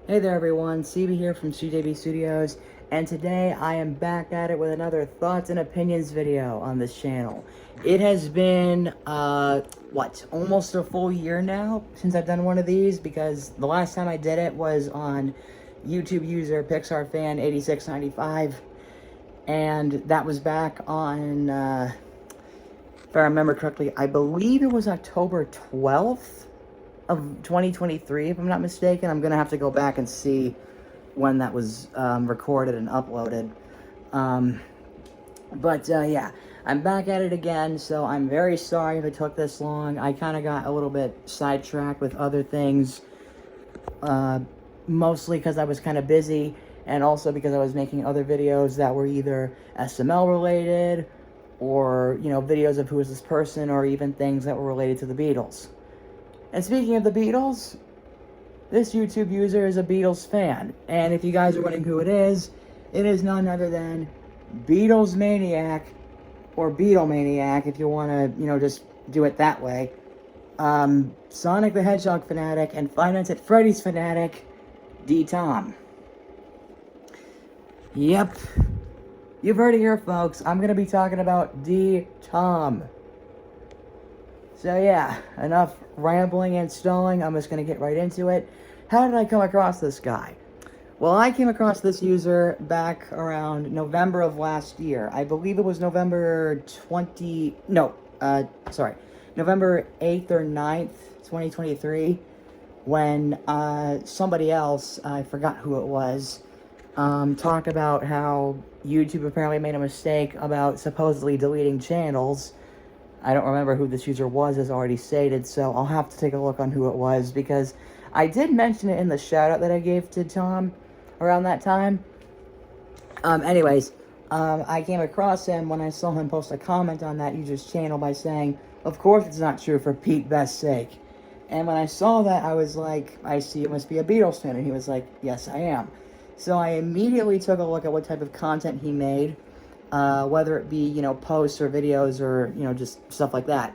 Hey there everyone, CB here from CJB Studios, and today I am back at it with another thoughts and opinions video on this channel. It has been, almost a full year now since I've done one of these, because the last time I did it was on YouTube user PixarFan8695, and that was back on, if I remember correctly, I believe it was October 12th of 2023, if I'm not mistaken. I'm gonna have to go back and see when that was recorded and uploaded. Yeah, I'm back at it again, so I'm very sorry if it took this long. I kind of got a little bit sidetracked with other things, mostly because I was kind of busy, and also because I was making other videos that were either SML related, or, you know, videos of who is this person, or even things that were related to the Beatles. And speaking of the Beatles, this YouTube user is a Beatles fan. And if you guys are wondering who it is none other than Beatles Maniac, or Beatlemaniac, if you want to, you know, just do it that way. Sonic the Hedgehog fanatic and Five Nights at Freddy's fanatic, Tomm. Yep. You've heard it here, folks. I'm going to be talking about Tomm. So yeah, enough rambling and stalling. I'm just going to get right into it. How did I come across this guy? Well, I came across this user back around November of last year. I believe it was November 8th or 9th, 2023, when somebody else, I forgot who it was, talked about how YouTube apparently made a mistake about supposedly deleting channels. I don't remember who this user was, as already stated, so I'll have to take a look on who it was, because I did mention it in the shout-out that I gave to Tomm around that time. I came across him when I saw him post a comment on that user's channel by saying, "Of course it's not true, for Pete's best sake." And when I saw that, I was like, "I see, you must be a Beatles fan." And he was like, "Yes, I am." So I immediately took a look at what type of content he made. Whether it be, you know, posts or videos or, you know, just stuff like that.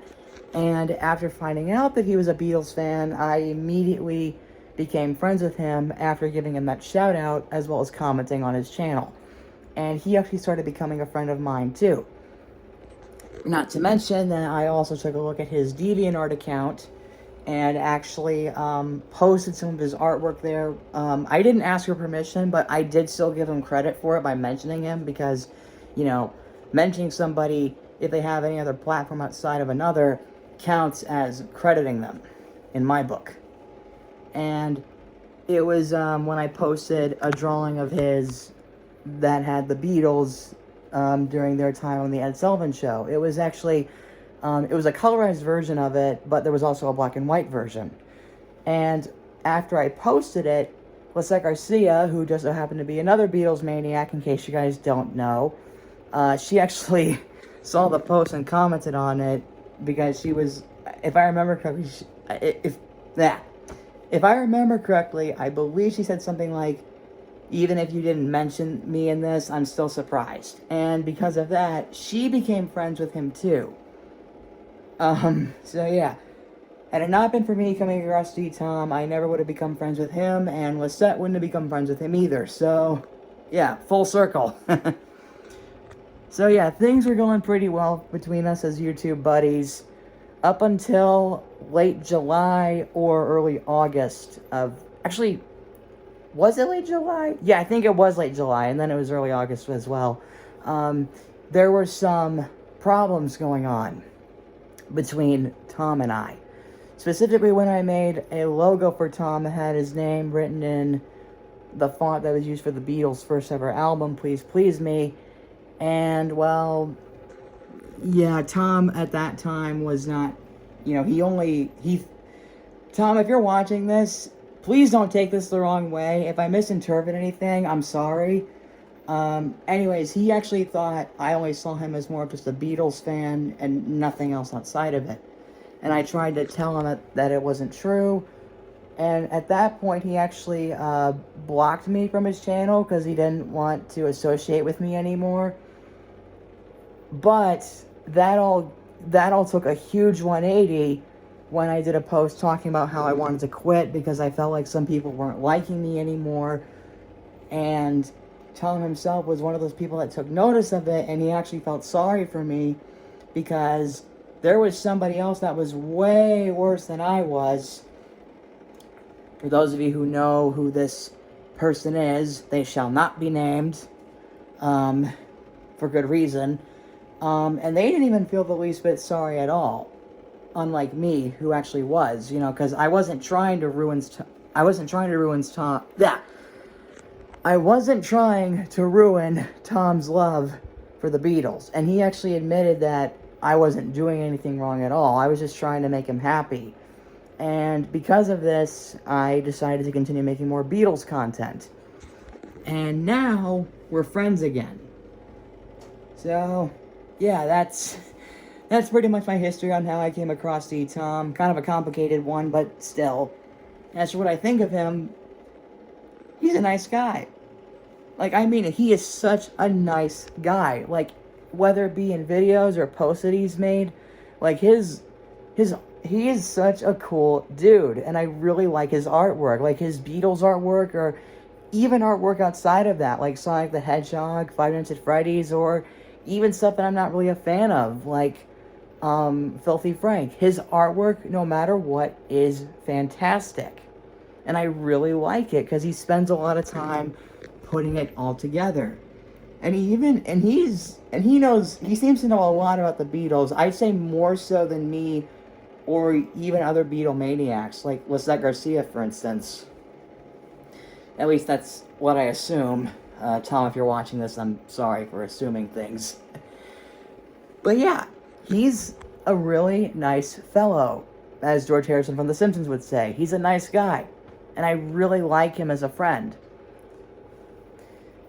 And after finding out that he was a Beatles fan, I immediately became friends with him after giving him that shout out, as well as commenting on his channel. And he actually started becoming a friend of mine too. Not to mention that I also took a look at his DeviantArt account and actually posted some of his artwork there. I didn't ask for permission, but I did still give him credit for it by mentioning him, because, you know, mentioning somebody, if they have any other platform outside of another, counts as crediting them, in my book. And it was when I posted a drawing of his that had the Beatles during their time on the Ed Sullivan Show. It was actually, it was a colorized version of it, but there was also a black and white version. And after I posted it, Lisa Garcia, who just so happened to be another Beatles maniac, in case you guys don't know, she actually saw the post and commented on it, because she was, if I remember correctly, if I remember correctly, I believe she said something like, "Even if you didn't mention me in this, I'm still surprised." And because of that, she became friends with him too. So yeah. Had it not been for me coming across Tomm, I never would have become friends with him, and Lisette wouldn't have become friends with him either. So, yeah, full circle. So yeah, things were going pretty well between us as YouTube buddies up until late July or early August of... Actually, was it late July? Yeah, I think it was late July, and then it was early August as well. There were some problems going on between Tomm and I. Specifically, when I made a logo for Tomm that had his name written in the font that was used for the Beatles' first ever album, Please Please Me. And, well, yeah, Tomm at that time was not, you know, Tomm, if you're watching this, please don't take this the wrong way. If I misinterpret anything, I'm sorry. Anyways, he actually thought I always saw him as more of just a Beatles fan and nothing else outside of it. And I tried to tell him that it wasn't true. And at that point, he actually blocked me from his channel because he didn't want to associate with me anymore. But that all took a huge 180 when I did a post talking about how I wanted to quit because I felt like some people weren't liking me anymore. And Tomm himself was one of those people that took notice of it, and he actually felt sorry for me because there was somebody else that was way worse than I was. For those of you who know who this person is, they shall not be named, for good reason. And they didn't even feel the least bit sorry at all, unlike me, who actually was, because I wasn't trying to ruin Tomm. I wasn't trying to ruin Tomm's love for the Beatles, and he actually admitted that I wasn't doing anything wrong at all. I was just trying to make him happy. And because of this, I decided to continue making more Beatles content. And now, we're friends again. So, yeah, that's pretty much my history on how I came across Tomm. Kind of a complicated one, but still. As for what I think of him, he's a nice guy. Like, I mean, he is such a nice guy. Like, whether it be in videos or posts that he's made, like, he is such a cool dude, and I really like his artwork, like his Beatles artwork, or even artwork outside of that, like Sonic the Hedgehog, Five Nights at Freddy's, or even stuff that I'm not really a fan of, like Filthy Frank. His artwork, no matter what, is fantastic, and I really like it because he spends a lot of time putting it all together. And he seems to know a lot about the Beatles. I'd say more so than me, or even other Beatlemaniacs, like Lisette Garcia, for instance. At least that's what I assume. Tomm, if you're watching this, I'm sorry for assuming things. But yeah, he's a really nice fellow, as George Harrison from The Simpsons would say. He's a nice guy, and I really like him as a friend.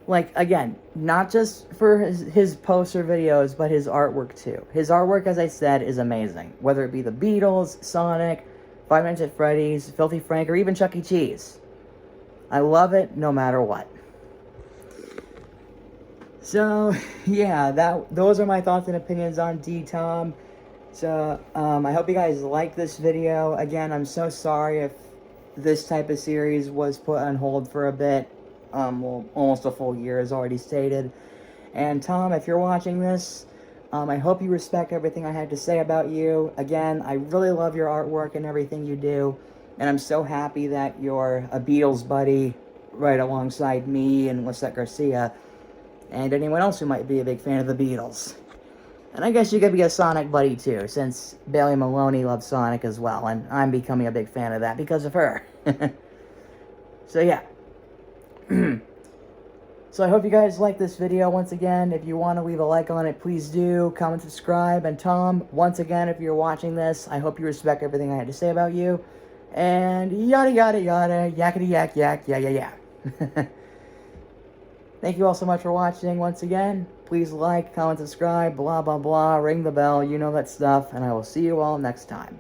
Like, again, not just for his posts or videos, but his artwork too. His artwork, as I said, is amazing. Whether it be the Beatles, Sonic, Five Nights at Freddy's, Filthy Frank, or even Chuck E. Cheese. I love it no matter what. So, yeah, those are my thoughts and opinions on Tomm. So, I hope you guys like this video. Again, I'm so sorry if this type of series was put on hold for a bit. Well, almost a full year, as already stated. And Tomm, if you're watching this, I hope you respect everything I had to say about you. Again, I really love your artwork and everything you do, and I'm so happy that you're a Beatles buddy right alongside me and Lisette Garcia, and anyone else who might be a big fan of the Beatles. And I guess you could be a Sonic buddy too, since Bailey Maloney loves Sonic as well, and I'm becoming a big fan of that because of her. So yeah. So I hope you guys like this video. Once again, if you want to leave a like on it, please do. Comment, subscribe. And Tomm, once again, if you're watching this, I hope you respect everything I had to say about you. And yada yada yada, yakety yak yak, yeah yeah yeah. Thank you all so much for watching. Once again, please like, comment, subscribe, blah blah blah, ring the bell, you know that stuff. And I will see you all next time.